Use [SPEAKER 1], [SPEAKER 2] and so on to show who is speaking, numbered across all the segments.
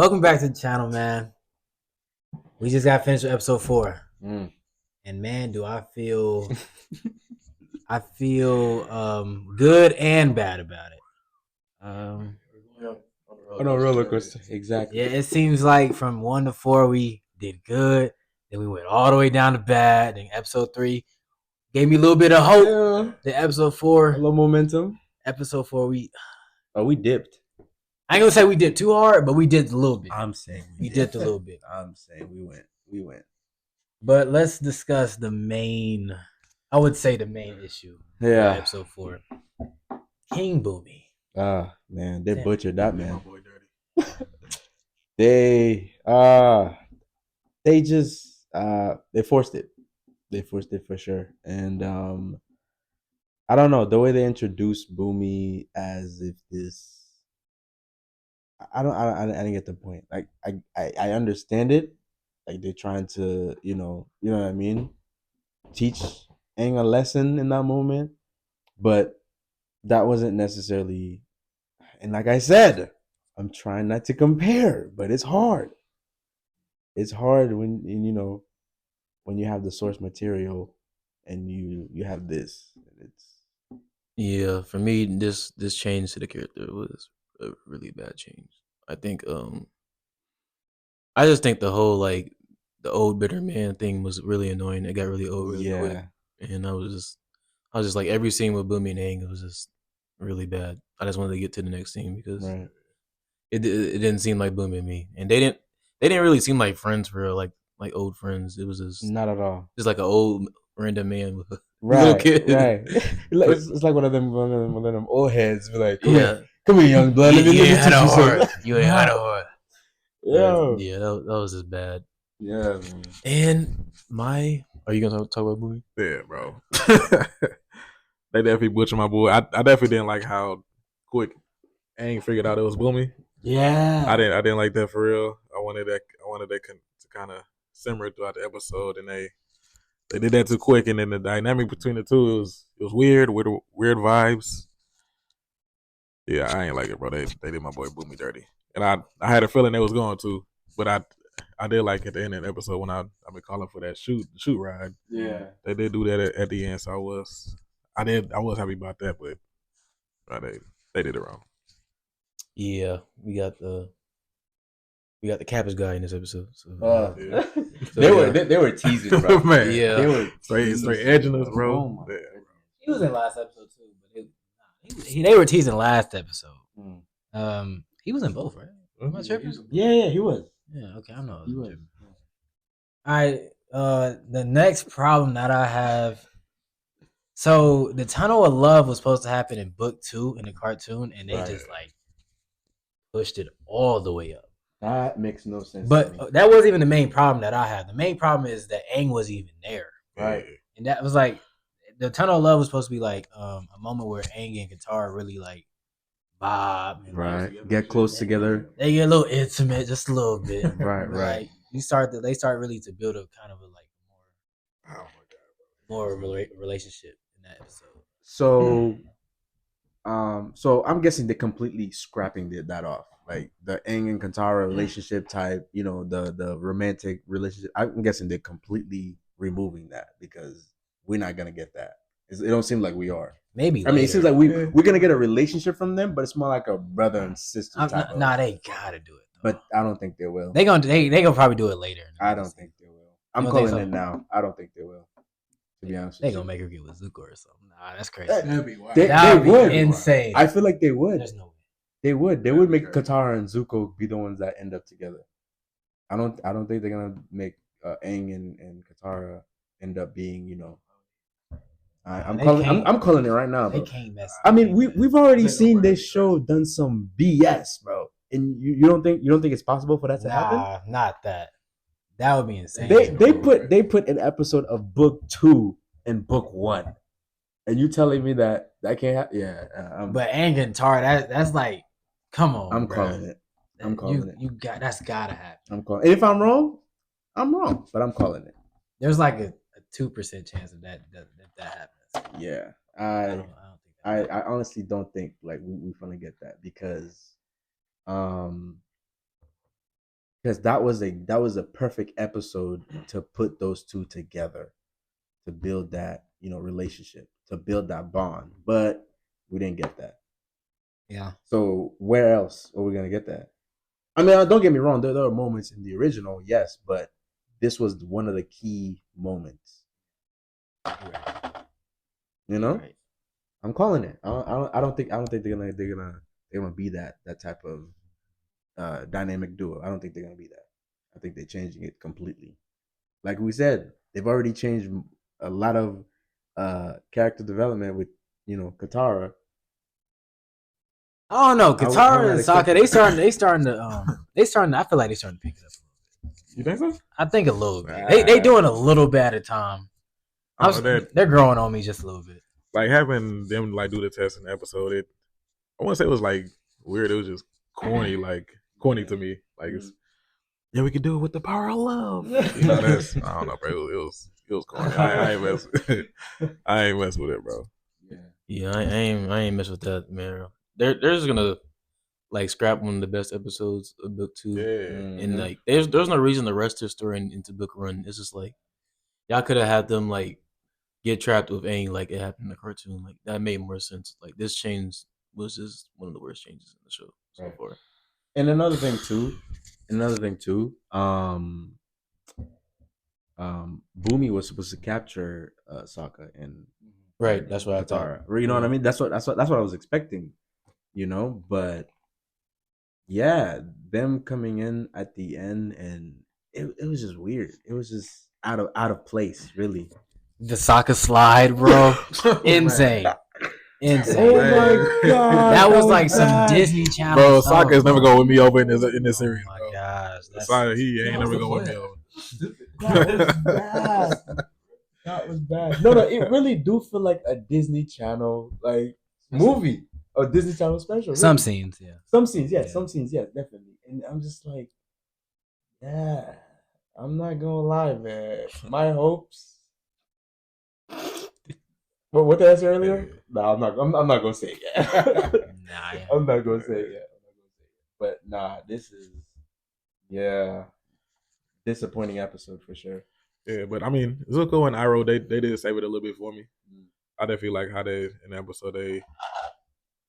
[SPEAKER 1] Welcome back to the channel, man. We just got finished with episode 4. And man, do I feel good and bad about it.
[SPEAKER 2] On a roller coaster. Exactly.
[SPEAKER 1] Yeah, it seems like from 1 to 4 we did good. Then we went all the way down to bad. Then episode 3 gave me a little bit of hope.
[SPEAKER 2] Yeah.
[SPEAKER 1] Then episode 4,
[SPEAKER 2] A little momentum.
[SPEAKER 1] Episode 4 we
[SPEAKER 2] dipped.
[SPEAKER 1] I ain't gonna say we did too hard, but we did a little bit.
[SPEAKER 2] I'm saying
[SPEAKER 1] we dipped a little bit.
[SPEAKER 2] I'm saying we went.
[SPEAKER 1] But let's discuss the main issue.
[SPEAKER 2] Yeah.
[SPEAKER 1] Episode 4. King Boomy.
[SPEAKER 2] Ah, man, they butchered that, man.
[SPEAKER 3] Boy, dirty.
[SPEAKER 2] they just they forced it. They forced it for sure. And I don't know, the way they introduced Boomy as if this I didn't get the point. Like I understand it. Like they're trying to, you know what I mean? Teach Aang a lesson in that moment. But that wasn't necessarily, and like I said, I'm trying not to compare, but it's hard. It's hard when when you have the source material and you have this.
[SPEAKER 4] Yeah, for me, this change to the character was a really bad change. I think I just think the whole like the old bitter man thing was really annoying. It got really old really quick, and I was just like every scene with Boomy and Aang, it was just really bad. I just wanted to get to the next scene because it didn't seem like Boomy and me, and they didn't really seem like friends for real, like old friends. It was just
[SPEAKER 2] not at all,
[SPEAKER 4] just like an old random man with a
[SPEAKER 2] right,
[SPEAKER 4] little kid.
[SPEAKER 2] Right. It's like one of them old heads be like,
[SPEAKER 4] come
[SPEAKER 2] here, young blood.
[SPEAKER 4] You ain't had a heart. You ain't had a heart.
[SPEAKER 2] Yeah,
[SPEAKER 4] that was just bad.
[SPEAKER 2] Yeah, man.
[SPEAKER 4] And are you gonna talk about Boomy?
[SPEAKER 3] Yeah, bro. They definitely butchered my boy. I definitely didn't like how quick Aang figured out it was Boomy.
[SPEAKER 1] Yeah,
[SPEAKER 3] I didn't like that for real. I wanted that to kind of simmer throughout the episode, and they did that too quick. And then the dynamic between the two it was weird vibes. Yeah, I ain't like it, bro. They did my boy Boomy dirty, and I had a feeling they was going to, but I did like at the end of the episode when I've been calling for that shoot ride.
[SPEAKER 2] Yeah,
[SPEAKER 3] they did do that at the end, so I was happy about that, but they did it wrong.
[SPEAKER 4] Yeah, we got the cabbage guy in this episode. So,
[SPEAKER 3] yeah.
[SPEAKER 2] They were teasing, bro.
[SPEAKER 3] Man,
[SPEAKER 4] yeah,
[SPEAKER 2] they were
[SPEAKER 3] straight edging us, bro.
[SPEAKER 2] Oh my
[SPEAKER 3] yeah.
[SPEAKER 1] He was in last episode too, but they were teasing last episode. He was in both, right? Am I tripping?
[SPEAKER 2] Yeah, he was.
[SPEAKER 1] Yeah, okay, I know.
[SPEAKER 2] He was.
[SPEAKER 1] All right, the next problem that I have. So the Tunnel of Love was supposed to happen in book 2 in the cartoon, and they just like pushed it all the way up.
[SPEAKER 2] That makes no sense.
[SPEAKER 1] But that wasn't even the main problem that I had. The main problem is that Aang wasn't even there,
[SPEAKER 2] right?
[SPEAKER 1] And that was like the Tunnel of Love was supposed to be like a moment where Aang and Katara really like vibe, and
[SPEAKER 2] right? Get close together.
[SPEAKER 1] They get a little intimate, just a little bit,
[SPEAKER 2] right?
[SPEAKER 1] Like they start really to build a kind of a like more relationship in that episode.
[SPEAKER 2] So, so I'm guessing they're completely scrapping that off, like the Aang and Katara relationship type. You know, the romantic relationship. I'm guessing they're completely removing that because we're not gonna get that. It don't seem like we are.
[SPEAKER 1] Maybe.
[SPEAKER 2] I mean, it seems like we're gonna get a relationship from them, but it's more like a brother and sister type.
[SPEAKER 1] Nah, they gotta do it.
[SPEAKER 2] But I don't think they will.
[SPEAKER 1] They gonna probably do it later.
[SPEAKER 2] I don't think they will. I'm calling it now. I don't think they will. To be honest,
[SPEAKER 1] they gonna make her get with Zuko or something. Nah, that's crazy.
[SPEAKER 3] That'd be wild.
[SPEAKER 2] They would.
[SPEAKER 1] Insane.
[SPEAKER 2] I feel like they would.
[SPEAKER 1] There's no way.
[SPEAKER 2] They would. They would make Katara and Zuko be the ones that end up together. I don't think they're gonna make Aang and Katara end up being, you know. I'm calling it right now, bro.
[SPEAKER 1] They can't mess.
[SPEAKER 2] I mean, we've already seen this show done some BS, bro. And you don't think it's possible for that to happen?
[SPEAKER 1] Nah, not that. That would be insane.
[SPEAKER 2] They put an episode of book 2 in book 1, and you telling me that can't happen? Yeah,
[SPEAKER 1] but Aang and Katara, that's like, come on.
[SPEAKER 2] I'm calling it. I'm calling it.
[SPEAKER 1] You got that's gotta happen.
[SPEAKER 2] I'm calling. And if I'm wrong, but I'm calling it.
[SPEAKER 1] There's like a 2% chance of that happens.
[SPEAKER 2] Yeah,
[SPEAKER 1] I don't think
[SPEAKER 2] I honestly don't think like we're gonna get that because, because that was a perfect episode to put those two together, to build that relationship, to build that bond. But we didn't get that.
[SPEAKER 1] Yeah.
[SPEAKER 2] So where else are we gonna get that? I mean, don't get me wrong. There are moments in the original, yes, but this was one of the key moments. You know,
[SPEAKER 1] Right.
[SPEAKER 2] I'm calling it. I don't think they're gonna be that type of dynamic duo. I don't think they're gonna be that. I think they're changing it completely. Like we said, they've already changed a lot of character development with Katara.
[SPEAKER 1] I don't know.
[SPEAKER 2] I would
[SPEAKER 1] Katara
[SPEAKER 2] not
[SPEAKER 1] and
[SPEAKER 2] expect
[SPEAKER 1] Sokka,
[SPEAKER 2] that.
[SPEAKER 1] they starting to I feel like they starting to pick it up.
[SPEAKER 3] You think so?
[SPEAKER 1] I think a little bit. They doing a little bit at a time. They're growing on me just a little bit.
[SPEAKER 3] Like having them like do the test in the episode, I want to say it was like weird. It was just corny, like corny to me. Like it's, yeah, we could do it with the power of love. You know, that's I don't know, bro. It was corny. I ain't mess. I ain't mess with it, bro.
[SPEAKER 4] Yeah, I ain't mess with that, man. They're just gonna like scrap one of the best episodes of book 2.
[SPEAKER 3] Yeah.
[SPEAKER 4] And like there's no reason to rush their story into book 1. It's just like y'all could have had them like get trapped with Aang like it happened in the cartoon. Like that made more sense. Like this change was just one of the worst changes in the show so far.
[SPEAKER 2] And another thing too, Boomy was supposed to capture Sokka and
[SPEAKER 4] Right, that's what I thought.
[SPEAKER 2] Katara. You know what I mean? That's what I was expecting. But yeah, them coming in at the end, and it was just weird. It was just out of place, really.
[SPEAKER 1] The Sokka slide, bro. Insane. Insane.
[SPEAKER 2] Oh my god,
[SPEAKER 1] That was like some Disney Channel
[SPEAKER 3] Bro,
[SPEAKER 1] stuff,
[SPEAKER 3] Sokka is never
[SPEAKER 1] bro.
[SPEAKER 3] going to win me over in this series.
[SPEAKER 1] Oh my
[SPEAKER 3] bro.
[SPEAKER 1] gosh.
[SPEAKER 3] Sokka, he ain't never going to win me over.
[SPEAKER 2] That was bad. That was bad. No, it really do feel like a Disney Channel like movie, a Disney Channel special. Really.
[SPEAKER 1] Some scenes, yeah.
[SPEAKER 2] Some scenes, definitely. And I'm just like, yeah, I'm not gonna lie, man. My hopes. What did I say earlier? No, I'm not gonna say it yet.
[SPEAKER 1] Nah,
[SPEAKER 2] I'm not gonna say it yet. But nah, this is disappointing episode for sure.
[SPEAKER 3] Yeah, but I mean, Zuko and Iroh, they did save it a little bit for me. I did feel like how they in the episode they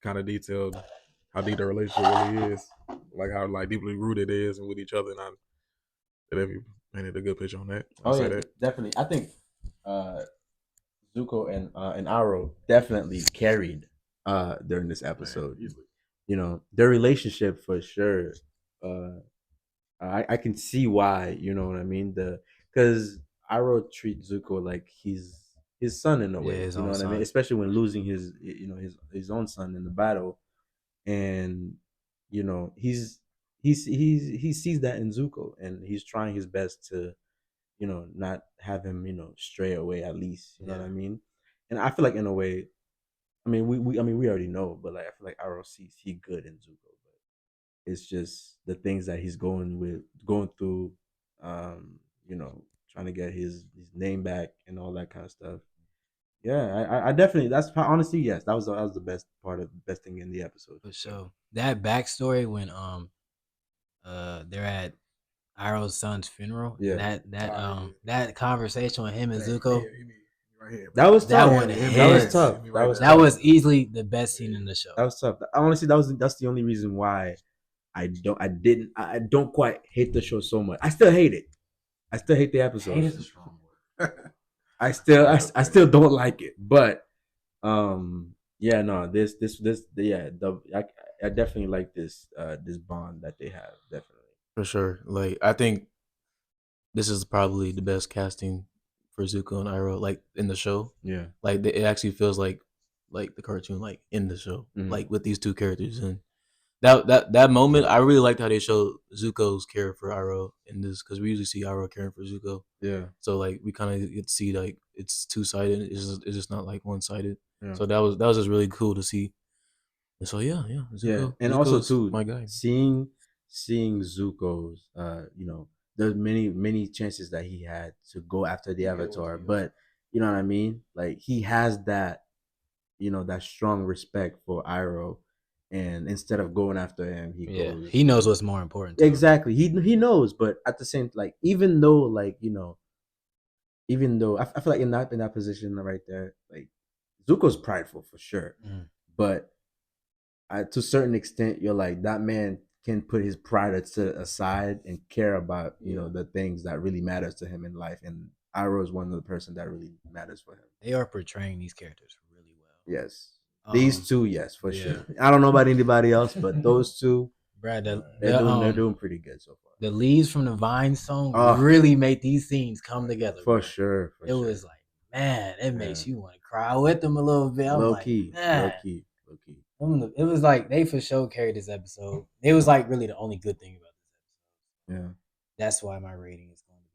[SPEAKER 3] kind of detailed how deep the relationship really is, like how like deeply rooted it is and with each other, and they definitely painted a good picture on that.
[SPEAKER 2] Definitely. I think Zuko and Iroh definitely carried during this episode. Man, their relationship for sure. I can see why. You know what I mean? Because Iroh treats Zuko like he's his son in a way.
[SPEAKER 1] his
[SPEAKER 2] You know
[SPEAKER 1] own
[SPEAKER 2] what I mean?
[SPEAKER 1] son.
[SPEAKER 2] Especially when losing his own son in the battle, and he sees that in Zuko, and he's trying his best to not have him stray away at least. You know what I mean? And I feel like in a way, I mean we already know, but like I feel like Iroh sees he good in Zuko, but it's just the things that he's going through, trying to get his name back and all that kind of stuff. Yeah, I definitely honestly yes, that was the best part of the best thing in the episode.
[SPEAKER 1] For sure. That backstory when they're at Iroh's son's funeral.
[SPEAKER 2] Yeah.
[SPEAKER 1] That conversation with him and Zuko.
[SPEAKER 2] That was tough.
[SPEAKER 1] That was easily the best scene in the show.
[SPEAKER 2] That was tough. Honestly, that's the only reason why I don't quite hate the show so much. I still hate it. I still hate the episode. Hate is a strong word. I still don't like it. But yeah, no, I definitely like this bond that they have, definitely.
[SPEAKER 4] For sure. Like I think this is probably the best casting for Zuko and Iroh, like in the show.
[SPEAKER 2] Yeah.
[SPEAKER 4] Like it actually feels like the cartoon, like in the show, like with these two characters. And that moment, I really liked how they showed Zuko's care for Iroh in this, because we usually see Iroh caring for Zuko.
[SPEAKER 2] Yeah.
[SPEAKER 4] So like we kind of get to see like it's two sided. It's just not like one sided.
[SPEAKER 2] Yeah.
[SPEAKER 4] So that was just really cool to see. And so yeah, Zuko,
[SPEAKER 2] and
[SPEAKER 4] Zuko's
[SPEAKER 2] also too,
[SPEAKER 4] my guy.
[SPEAKER 2] Seeing Zuko's, there's many chances that he had to go after the Avatar, but you know what I mean. Like he has that, that strong respect for Iroh, and instead of going after him, he goes.
[SPEAKER 1] He knows what's more important. To
[SPEAKER 2] Exactly. He knows, but at the same, like, even though, like, even though I feel like in that position right there, like, Zuko's prideful for sure, but to a certain extent, you're like, that man can put his pride aside and care about the things that really matters to him in life, and Iroh is one of the person that really matters for him.
[SPEAKER 1] They are portraying these characters really well.
[SPEAKER 2] Yes, these two, yes, for sure. I don't know about anybody else, but those two,
[SPEAKER 1] Brad,
[SPEAKER 2] they're doing pretty good so far.
[SPEAKER 1] The leaves from the Vine song really made these scenes come together.
[SPEAKER 2] For sure.
[SPEAKER 1] It was like, man, it makes you want to cry with them a little bit.
[SPEAKER 2] Low key.
[SPEAKER 1] It was like they for sure carried this episode. It was like really the only good thing about this episode.
[SPEAKER 2] Yeah.
[SPEAKER 1] That's why my rating is going to be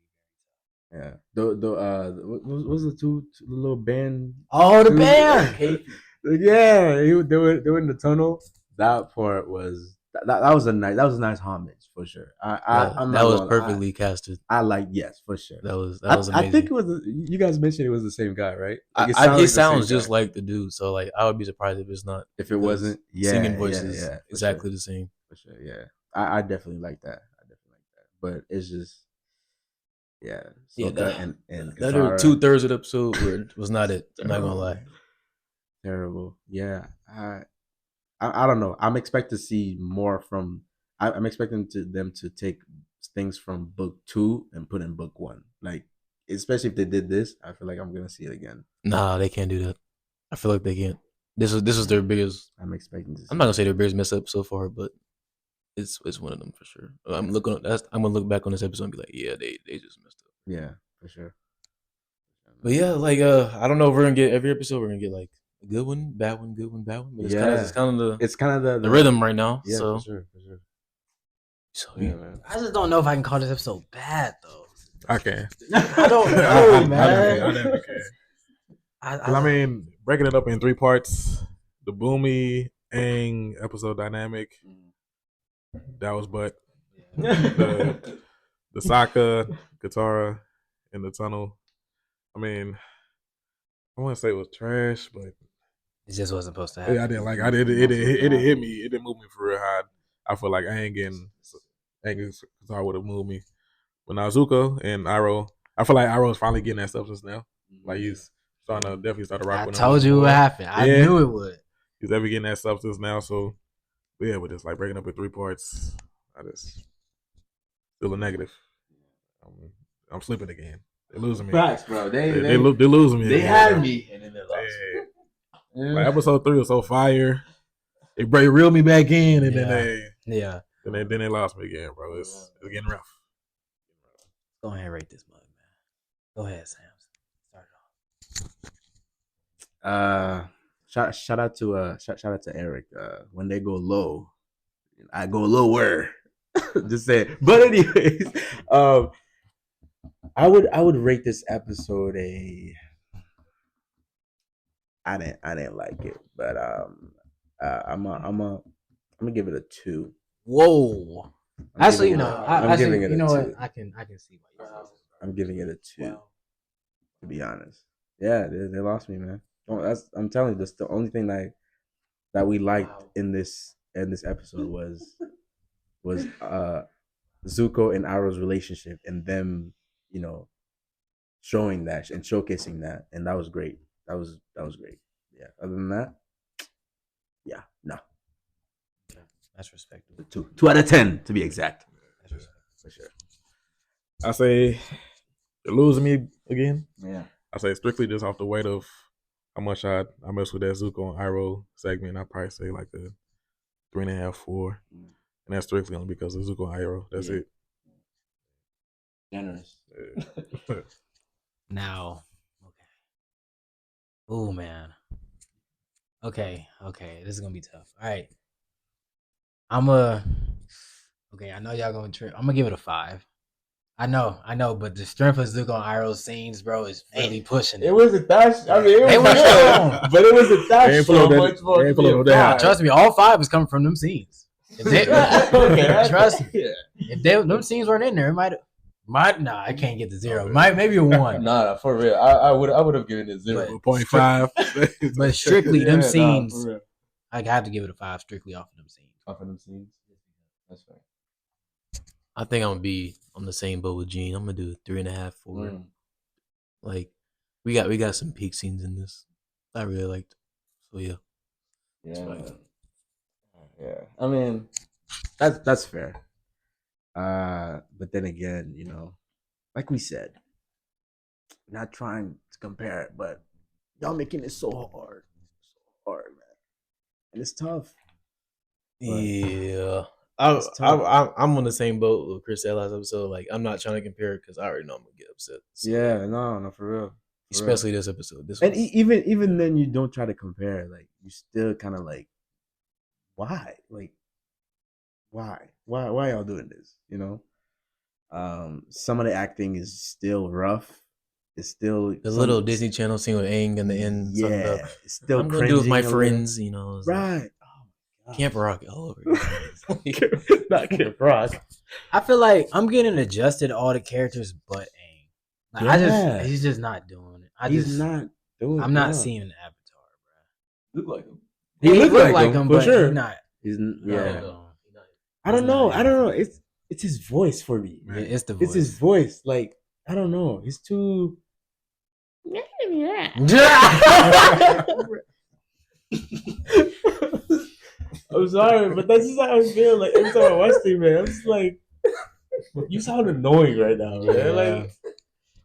[SPEAKER 2] very tough. Yeah. What was the two little band?
[SPEAKER 1] Oh, the band.
[SPEAKER 2] Yeah, they were in the tunnel. That part was that was a nice homage for sure.
[SPEAKER 4] That was perfectly casted.
[SPEAKER 2] I like, yes, for sure.
[SPEAKER 4] That was amazing.
[SPEAKER 2] I think it was you guys mentioned it was the same guy, right?
[SPEAKER 4] Like it sounds just like the dude. So like I would be surprised if it's not.
[SPEAKER 2] If it wasn't,
[SPEAKER 4] singing voices exactly the same.
[SPEAKER 2] For sure, yeah. I definitely like that. But it's just Sokka and
[SPEAKER 4] the other 2/3 of the episode was not it. I'm not gonna lie.
[SPEAKER 2] Terrible. Yeah. I don't know. I'm expecting to see more from. I'm expecting them to take things from book 2 and put in book 1. Like, especially if they did this, I feel like I'm gonna see it again.
[SPEAKER 4] Nah, they can't do that. I feel like they can't. This is their biggest.
[SPEAKER 2] I'm expecting to.
[SPEAKER 4] I'm not gonna say their biggest mess up so far, but it's one of them for sure. I'm gonna look back on this episode and be like, yeah, they just messed up.
[SPEAKER 2] Yeah, for sure.
[SPEAKER 4] But yeah, like I don't know if we're gonna get every episode. We're gonna get like a good one, bad one, good one, bad one. But it's kind of the rhythm right now.
[SPEAKER 2] Yeah,
[SPEAKER 4] so.
[SPEAKER 2] for sure.
[SPEAKER 4] So yeah,
[SPEAKER 1] man. I just don't know if I can call this episode bad though.
[SPEAKER 3] I can.
[SPEAKER 1] I don't know, man.
[SPEAKER 3] I never can. I mean, breaking it up in 3 parts, the Boomy Aang episode dynamic, that was but the Sokka, Katara in the tunnel. I mean, I want to say it was trash, but
[SPEAKER 1] it just wasn't supposed to happen.
[SPEAKER 3] Yeah, I didn't like. It didn't hit me. It didn't move me for real hard. I feel like Aang and Katara would have moved me. But now Zuko and Iroh, I feel like Iroh is finally getting that substance now. Like he's starting to definitely start to rock with him.
[SPEAKER 1] I told you what happened. I knew it would.
[SPEAKER 3] He's ever getting that substance now. So yeah, but it's like breaking up in 3 parts. I just still a negative. I'm slipping again. They're losing me.
[SPEAKER 2] Facts, bro. They're
[SPEAKER 3] losing me.
[SPEAKER 2] They
[SPEAKER 3] again,
[SPEAKER 2] had
[SPEAKER 3] bro.
[SPEAKER 2] me, and then they lost.
[SPEAKER 3] Yeah. Like episode 3 was so fire. They reeled me back in, and then they lost me again, bro. It's getting rough.
[SPEAKER 1] Go ahead and rate this mug, man. Go ahead, Sam. Start it off.
[SPEAKER 2] Shout out to Eric. When they go low, I go lower. Just saying. But anyways, I would rate this episode I didn't like it, but I'm gonna give it a 2.
[SPEAKER 1] Whoa. Actually, you know,
[SPEAKER 2] I'm giving it a 2.
[SPEAKER 1] What? I can see why you say
[SPEAKER 2] I'm giving it a 2. To be honest, yeah, they lost me, man. I'm telling you, that's the only thing that we liked in this episode was Zuko and Iroh's relationship and them, showing that and showcasing that, and that was great. That was great. Yeah. Other than that, yeah, no.
[SPEAKER 1] Yeah, that's respectable.
[SPEAKER 2] 2 out of 10 to be exact.
[SPEAKER 1] That's respectable
[SPEAKER 2] for sure.
[SPEAKER 3] I say they're losing me again.
[SPEAKER 2] Yeah.
[SPEAKER 3] I say strictly just off the weight of how much I mess with that Zuko and Iroh segment. I probably say like a 3.5, 4, and that's strictly only because of Zuko and Iroh. That's it.
[SPEAKER 2] Generous.
[SPEAKER 3] Yeah.
[SPEAKER 1] Now, okay. Oh man. Okay. This is gonna be tough. All right. Okay, I know y'all gonna trip. I'm gonna give it a 5. I know, but the strength of Zuko and Iroh's scenes, bro, is really pushing it.
[SPEAKER 2] It wasn't that. I mean, it was strong, but it wasn't that strong.
[SPEAKER 1] Trust me, all 5 is coming from them scenes. Trust me. If them scenes weren't in there, it might. I can't get to 0. Maybe a 1.
[SPEAKER 2] Nah, for real. I would have given it 0.5.
[SPEAKER 1] But strictly them scenes. I have to give it a 5 strictly off of them scenes.
[SPEAKER 2] Off of them scenes. That's fair.
[SPEAKER 4] I think I'm gonna be on the same boat with Gene. I'm gonna do 3.5, 4.
[SPEAKER 2] Mm.
[SPEAKER 4] Like we got some peak scenes in this. I really liked. So yeah.
[SPEAKER 2] Yeah.
[SPEAKER 4] Right.
[SPEAKER 2] Yeah. I mean, that's fair. But then again, you know, like we said, not trying to compare it, but y'all making it so hard, man, and it's tough. But
[SPEAKER 4] Yeah.
[SPEAKER 2] it's tough.
[SPEAKER 4] I'm on the same boat with Chris said last episode. Like I'm not trying to compare it because I already know I'm gonna get upset. So,
[SPEAKER 2] Yeah, no, for real.
[SPEAKER 4] especially this episode. This
[SPEAKER 2] And
[SPEAKER 4] was,
[SPEAKER 2] even then, you don't try to compare. Like you still kind of like, why? Like, why y'all doing this? You know, some of the acting is still rough. It's still
[SPEAKER 4] the little Disney Channel scene with Aang in the end. Talking about,
[SPEAKER 2] it's still
[SPEAKER 4] I'm gonna do with my
[SPEAKER 2] cringing a little.
[SPEAKER 4] friends. You know, it's like
[SPEAKER 2] Right. Oh my God.
[SPEAKER 4] Camp Rock all over.
[SPEAKER 2] Not Camp Rock.
[SPEAKER 1] I feel like I'm getting adjusted to all the characters but Aang. Like,
[SPEAKER 2] Yeah.
[SPEAKER 1] he's just not doing it.
[SPEAKER 2] He's not doing.
[SPEAKER 1] I'm not seeing an Avatar, bro.
[SPEAKER 4] Look like him.
[SPEAKER 2] He looked like him for
[SPEAKER 1] but
[SPEAKER 2] sure.
[SPEAKER 1] He's not.
[SPEAKER 2] He's
[SPEAKER 1] Yeah.
[SPEAKER 2] yeah. I don't know. It's his voice for me.
[SPEAKER 1] Yeah, it's the voice.
[SPEAKER 2] It's his voice. Like I don't know. He's too. I'm sorry, but that's just how I feel. Like every time I watch it, man, I'm just like, you sound annoying right now, man.
[SPEAKER 1] Yeah.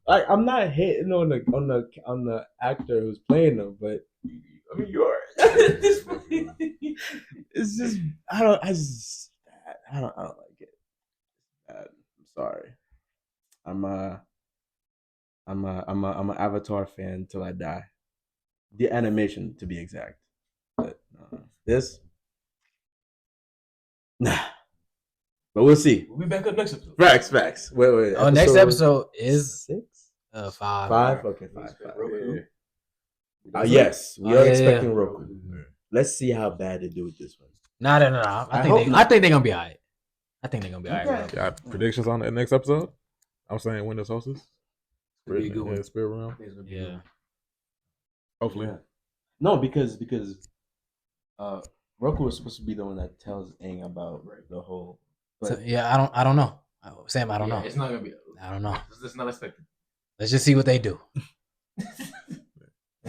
[SPEAKER 2] Like I'm not hitting on the actor who's playing him, but I mean you are. It's just I don't like it. I'm sorry. I'm an Avatar fan till I die. The animation, to be exact. But this, nah. But we'll see.
[SPEAKER 4] We'll be back up next episode.
[SPEAKER 2] Facts. Wait.
[SPEAKER 1] Oh, next episode is
[SPEAKER 2] 6?
[SPEAKER 1] 5.
[SPEAKER 2] 5? Okay, 5.
[SPEAKER 4] Roku.
[SPEAKER 2] Yes, we are expecting
[SPEAKER 1] yeah.
[SPEAKER 2] Roku. Let's see how bad they do with this one.
[SPEAKER 1] No. I think they're gonna be alright.
[SPEAKER 2] Okay.
[SPEAKER 3] Got predictions on the next episode? I'm saying when the solstice.
[SPEAKER 4] It'll be a good one.
[SPEAKER 3] Yeah, Spirit Realm.
[SPEAKER 1] Yeah.
[SPEAKER 3] Hopefully.
[SPEAKER 2] Yeah. No, because Roku is supposed to be the one that tells Aang about the whole. But
[SPEAKER 1] So, yeah, I don't know. Sam, I don't know.
[SPEAKER 4] It's not gonna be.
[SPEAKER 1] I don't know.
[SPEAKER 4] It's not expected.
[SPEAKER 1] Let's just see what they do.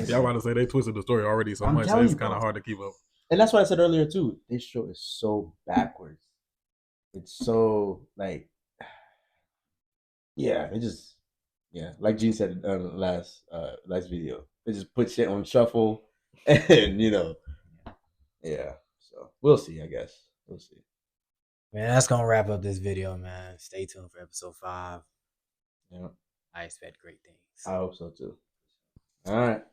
[SPEAKER 3] Y'all about to say they twisted the story already so
[SPEAKER 2] I'm
[SPEAKER 3] much that
[SPEAKER 2] telling
[SPEAKER 3] it's
[SPEAKER 2] you,
[SPEAKER 3] kind of
[SPEAKER 2] bro.
[SPEAKER 3] hard to keep up.
[SPEAKER 2] And that's what I said earlier too. This show is so backwards. It's so like, yeah. It just, yeah. Like Gene said last video, they just put shit on shuffle, and yeah. So we'll see. I guess we'll see.
[SPEAKER 1] Man, that's gonna wrap up this video, man. Stay tuned for episode 5.
[SPEAKER 2] Yeah,
[SPEAKER 1] I expect great things.
[SPEAKER 2] I hope so too. All right.